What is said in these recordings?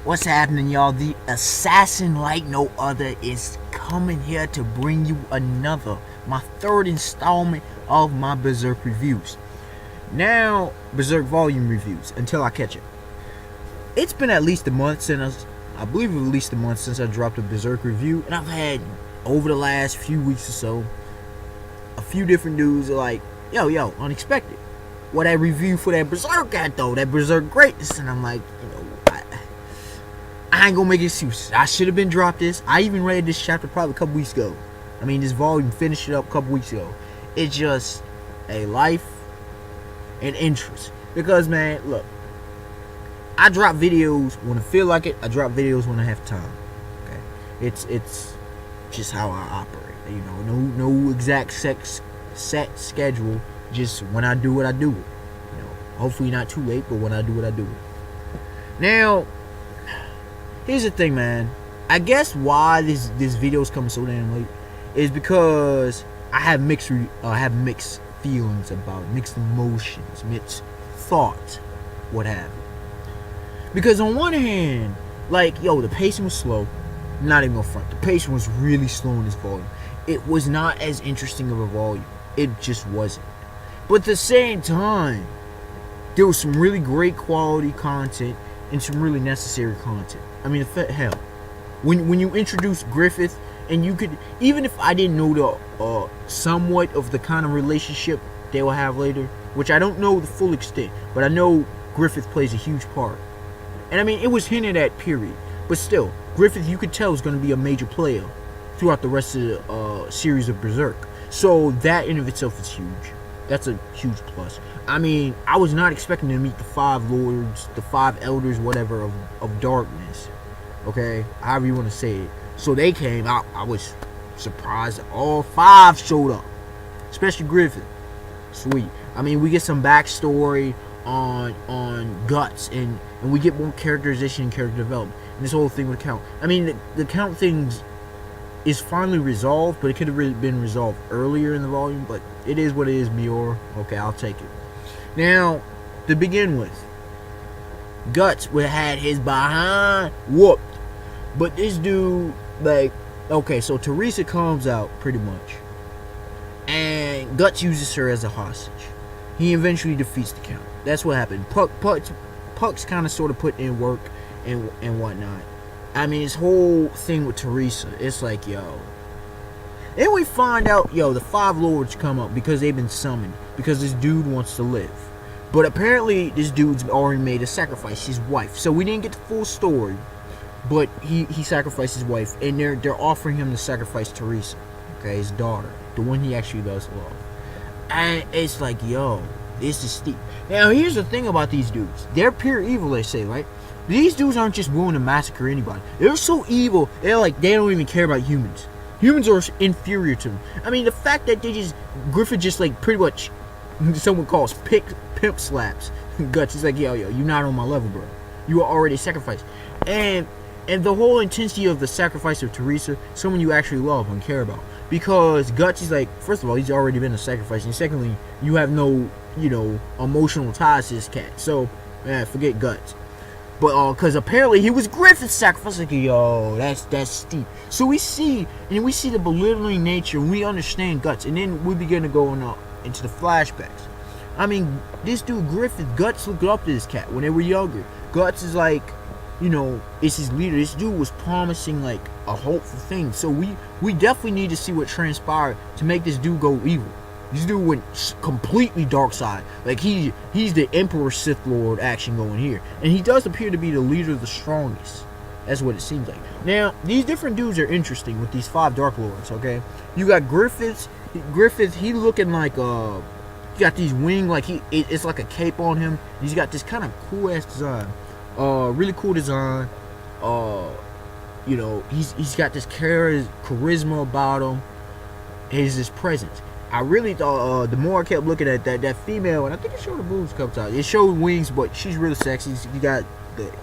What's happening, y'all? The assassin like no other is coming here to bring you my third installment of my Berserk reviews. Now, Berserk volume reviews, until I catch it. It's been at least a month since, I believe at least a month since I dropped a Berserk review, and I've had, over the last few weeks or so, a few different dudes are like, yo, unexpected. What that review for that Berserk at though, that Berserk greatness, and I'm like, I ain't gonna make excuses. I should have been dropped this. I even read this chapter probably a couple weeks ago. I mean, this volume finished it up a couple weeks ago. It's just a life and interest. Because, man, look, I drop videos when I feel like it. I drop videos when I have time. Okay, it's just how I operate. You know, no exact set schedule. Just when I do it, I do it. You know, hopefully not too late, but when I do it, I do it. Now, here's the thing, man. I guess why this video is coming so damn late is because I have mixed feelings about it, mixed emotions, mixed thoughts, what have you. Because on one hand, like, the pacing was slow. I'm not even gonna front. The pacing was really slow in this volume. It was not as interesting of a volume. It just wasn't. But at the same time, there was some really great quality content and some really necessary content. I mean, hell, when you introduce Griffith, and you could, even if I didn't know the somewhat of the kind of relationship they will have later, which I don't know the full extent, but I know Griffith plays a huge part. And I mean, it was hinted at, period. But still, Griffith, you could tell, is going to be a major player throughout the rest of the series of Berserk. So that in of itself is huge. That's a huge plus. I mean, I was not expecting to meet the 5 lords, the 5 elders, whatever, of darkness. Okay? However you want to say it. So they came out. I was surprised that all 5 showed up. Especially Griffith. Sweet. I mean, we get some backstory on Guts, and we get more characterization and character development. And this whole thing with Count. I mean, the Count things is finally resolved, but it could have been resolved earlier in the volume. But it is what it is, Mior. Okay, I'll take it. Now, to begin with, Guts would have had his behind whooped. But this dude, like, okay, so Teresa comes out, pretty much. And Guts uses her as a hostage. He eventually defeats the Count. That's what happened. Puck's kind of sort of put in work and whatnot. I mean, his whole thing with Teresa, it's like, Then we find out, the 5 lords come up because they've been summoned. Because this dude wants to live. But apparently, this dude's already made a sacrifice, his wife. So we didn't get the full story. But he sacrificed his wife. And they're offering him to sacrifice Teresa. Okay, his daughter. The one he actually does love. And it's like, this is steep. Now, here's the thing about these dudes. They're pure evil, they say, right? These dudes aren't just willing to massacre anybody. They're so evil, they don't even care about humans. Humans are inferior to them. I mean, the fact that Griffith just, like, pretty much, someone calls pimp slaps Guts. He's like, you're not on my level, bro. You are already sacrificed. And the whole intensity of the sacrifice of Teresa, someone you actually love and care about. Because Guts is like, first of all, he's already been a sacrifice. And secondly, you have no, emotional ties to this cat. So, forget Guts. But, because apparently he was Griffith's sacrifice. Like, that's steep. So we see the belittling nature, and we understand Guts. And then we begin to go into the flashbacks. I mean, this dude Griffith, Guts looked up to this cat when they were younger. Guts is like, it's his leader. This dude was promising, like, a hopeful thing. So we definitely need to see what transpired to make this dude go evil. This dude went completely dark side. Like, he's the Emperor Sith Lord action going here. And he does appear to be the leader of the strongest. That's what it seems like. Now, these different dudes are interesting with these 5 Dark Lords, okay? You got Griffith, he looking like, he got these wings, like, it's like a cape on him. He's got this kind of cool-ass design. Really cool design. He's got this charisma about him. His presence. I really thought, the more I kept looking at that female, and I think it showed the boobs a couple times. It showed wings, but she's really sexy. You got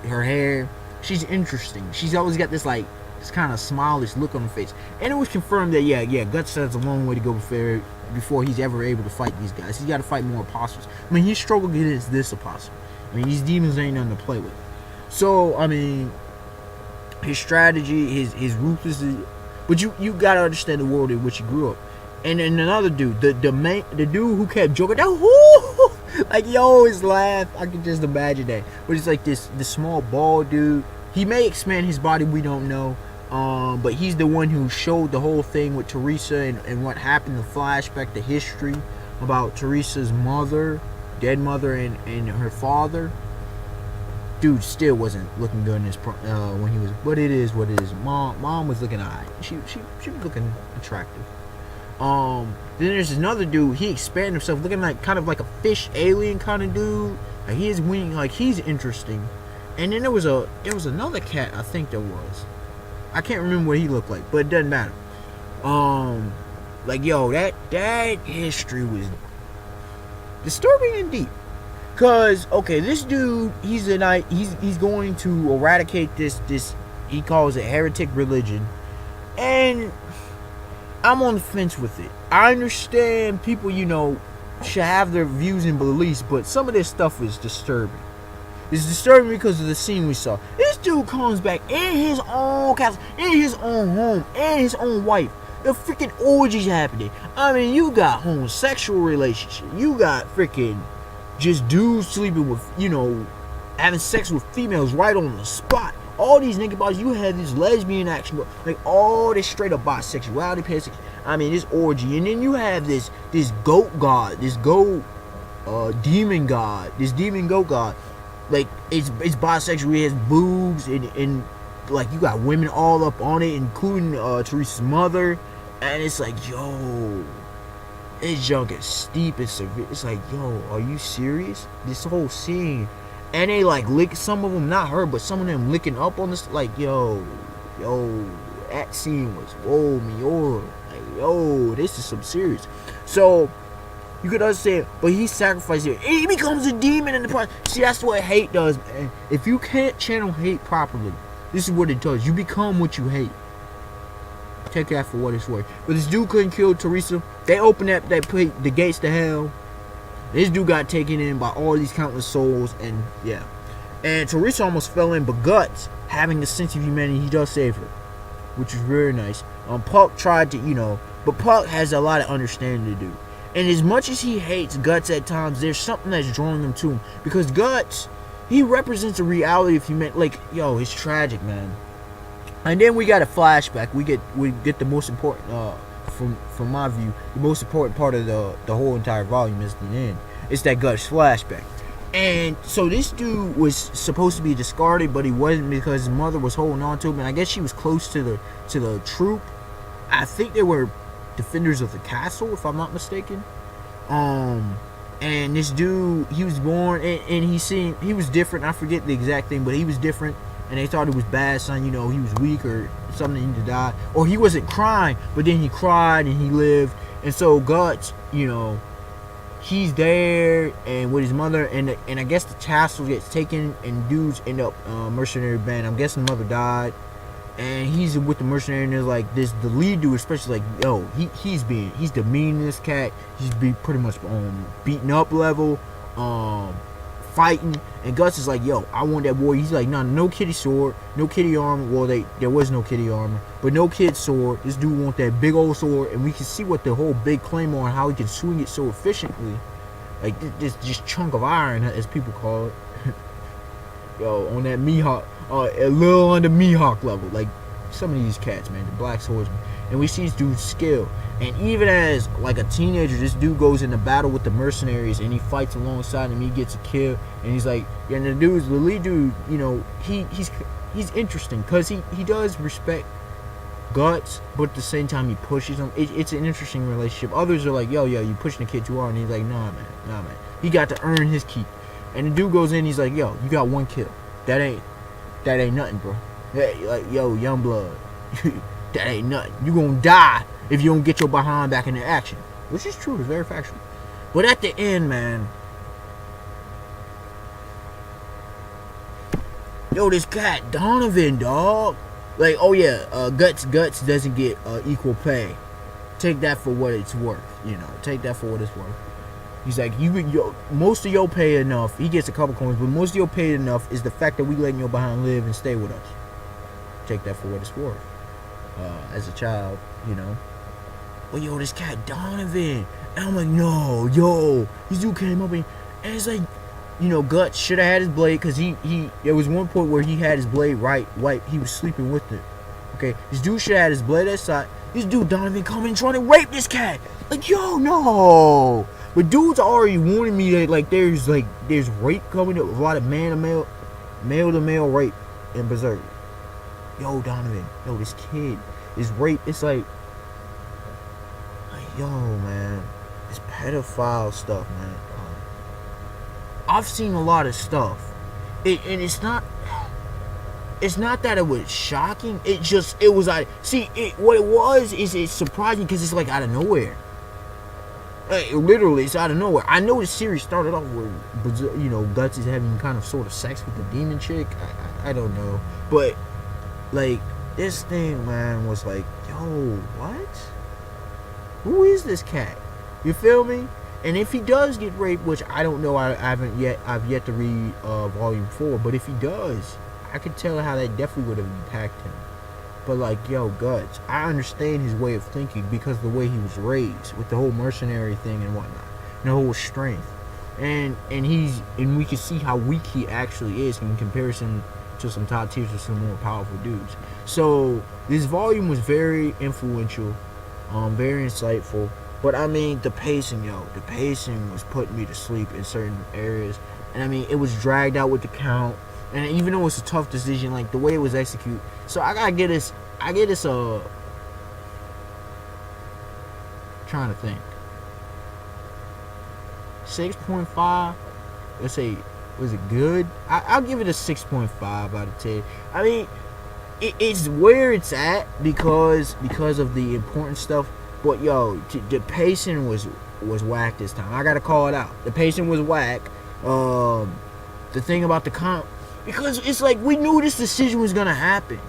her hair. She's interesting. She's always got this, like, this kind of smileless look on her face. And it was confirmed that, Guts has a long way to go before he's ever able to fight these guys. He's got to fight more apostles. I mean, he struggled against this apostle. I mean, these demons ain't nothing to play with. So, I mean, his strategy, his ruthlessness. But you gotta understand the world in which he grew up. And then another dude, the dude who kept joking, like you always laugh. I can just imagine that. But it's like this small bald dude. He may expand his body, we don't know. But he's the one who showed the whole thing with Teresa and what happened, the flashback, the history about Teresa's mother, dead mother, and her father. Dude still wasn't looking good in his when he was, but it is what it is. Mom was looking alright. She was looking attractive. Then there's another dude. He expanded himself, looking like kind of like a fish alien kind of dude. Like he is winning. Like he's interesting. And then there was another cat. I think there was. I can't remember what he looked like, but it doesn't matter. Like yo, that history was disturbing and deep. Cause okay, this dude, he's going to eradicate this he calls it heretic religion, and I'm on the fence with it. I understand people, should have their views and beliefs, but some of this stuff is disturbing. It's disturbing because of the scene we saw. This dude comes back in his own castle, in his own home, and his own wife. The freaking orgies happening. I mean, you got homosexual relationship. You got freaking just dudes sleeping with, having sex with females right on the spot. All these nigga bodies, you have this lesbian action, like all this straight up bisexuality, pansexuality. I mean, this orgy, and then you have this goat god, this goat demon god, this demon goat god. Like it's bisexual. It has boobs and like you got women all up on it, including Teresa's mother, and it's like yo. This junk is steep and severe. It's like, yo, are you serious? This whole scene. And they like lick, some of them, not her, but some of them licking up on this. Like, yo, that scene was, whoa, me, like, yo, this is some serious. So, you could understand, but he sacrificed it. He becomes a demon in the process. See, that's what hate does, man. If you can't channel hate properly, this is what it does. You become what you hate. Take that for what it's worth. But this dude couldn't kill Teresa. They opened the gates to hell. This dude got taken in by all these countless souls, and yeah. And Teresa almost fell in, but Guts, having a sense of humanity, he does save her, which is very nice. Puck tried to, but Puck has a lot of understanding to do. And as much as he hates Guts at times, there's something that's drawing him to him, because Guts, he represents a reality of humanity. Like, yo, it's tragic, man. And then we got a flashback. We get the most important, from my view, the most important part of the whole entire volume is the end. It's that Guts flashback. And so this dude was supposed to be discarded, but he wasn't because his mother was holding on to him. And I guess she was close to the troop. I think they were defenders of the castle, if I'm not mistaken. And this dude, he was born, and he was different. I forget the exact thing, but he was different. And they thought it was bad, son, he was weak or something, he needed to die. Or he wasn't crying, but then he cried and he lived. And so Guts, he's there and with his mother, and I guess the castle gets taken and dudes end up mercenary band. I'm guessing the mother died. And he's with the mercenary, and there's like the lead dude especially, like, yo, he's the meanest cat. He's pretty much on beaten up level. Fighting, and Guts is like, yo, I want that boy. He's like, nah, no kitty sword, no kitty armor. Well, there was no kitty armor, but no kid sword. This dude want that big old sword, and we can see what the whole big claymore and how he can swing it so efficiently, like this chunk of iron, as people call it. Yo, on that Mihawk, a little under Mihawk level, like some of these cats, man, the black swordsman. And we see this dude's skill. And even as like a teenager, this dude goes into battle with the mercenaries and he fights alongside him. He gets a kill, and he's like, yeah, and the lead dude, he's interesting because he does respect Guts, but at the same time he pushes him. It's an interesting relationship. Others are like, yo, you pushing the kid too hard, and he's like, nah, man. He got to earn his keep. And the dude goes in, he's like, yo, you got one kill. That ain't nothing, bro. Hey, like, yo, young blood. That ain't nothing. You gonna die if you don't get your behind back into action. Which is true, it's very factual. But at the end, man, yo, this cat Donovan, dog. Like, oh yeah, Guts doesn't get equal pay. Take that for what it's worth, Take that for what it's worth. He's like, most of your pay enough. He gets a couple coins, but most of your pay enough is the fact that we letting your behind live and stay with us. take that for what it's worth. As a child, you know. But yo, this cat Donovan, and I'm like, no, yo, this dude came up and it's like, you know, Guts should have had his blade because there was one point where he had his blade right, he was sleeping with it. Okay, this dude should have had his blade at side. This dude Donovan coming trying to rape this cat. Like, yo, no. But dudes already warning me that like there's rape coming up, a lot of male to male rape in Berserk. Yo, Donovan, yo, this kid is rape. It's like yo, man, it's pedophile stuff, man. I've seen a lot of stuff, and it's not that it was shocking. It was like, what it was is it's surprising because it's like out of nowhere. Like, literally, it's out of nowhere. I know the series started off with, you know, Guts is having kind of sort of sex with the demon chick. I don't know, but like this thing, man, was like, yo, what? Who is this cat? You feel me? And if he does get raped, which I don't know, I've yet to read volume 4, but if he does, I could tell how that definitely would have impacted him. But like, yo, Guts, I understand his way of thinking because of the way he was raised with the whole mercenary thing and whatnot, and the whole strength, and we can see how weak he actually is in comparison to some top tiers or some more powerful dudes. So this volume was very influential. Very insightful, but I mean the pacing was putting me to sleep in certain areas, and I mean it was dragged out with the count, and even though it's a tough decision, like the way it was executed, so I get this trying to think, 6.5, let's say, was it good? I'll give it a 6.5 out of 10. I mean, it's where it's at because of the important stuff. But yo, the pacing was whack this time. I gotta call it out. The pacing was whack. The thing about the comp, because it's like we knew this decision was gonna happen.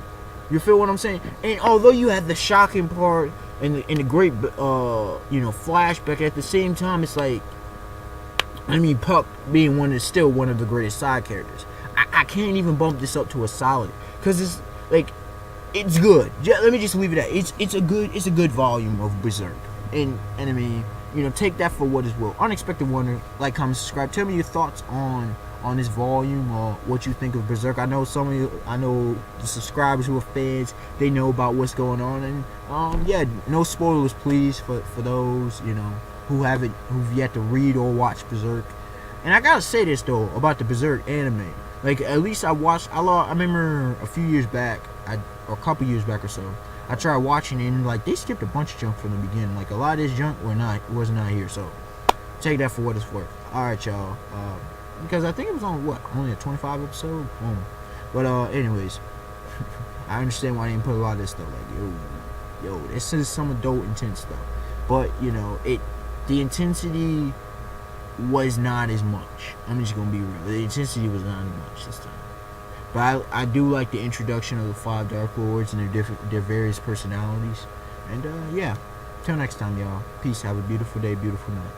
You feel what I'm saying? And although you had the shocking part and the great flashback, at the same time it's like, I mean, Puck being still one of the greatest side characters. I can't even bump this up to a solid because it's like, it's good. Let me just leave it at it's a good volume of Berserk, and I mean, you know, take that for what it will. Unexpected Wonder, like, comment, subscribe. Tell me your thoughts on this volume or what you think of Berserk. I know the subscribers who are fans, they know about what's going on, and yeah, no spoilers, please, for those, you know, who've yet to read or watch Berserk. And I gotta say this though about the Berserk anime. Like, at least I remember a few years back, or a couple years back or so, I tried watching it and like they skipped a bunch of junk from the beginning. Like a lot of this junk was not here. So take that for what it's worth. All right, y'all. Because I think it was on only a 25 episode. But anyways, I understand why they didn't put a lot of this stuff. Like, yo, this is some adult intense stuff. But you know, the intensity was not as much. I'm just gonna be real. The intensity was not as much this time. But I do like the introduction of the 5 Dark Lords and their various personalities. And yeah, till next time, y'all. Peace. Have a beautiful day, beautiful night.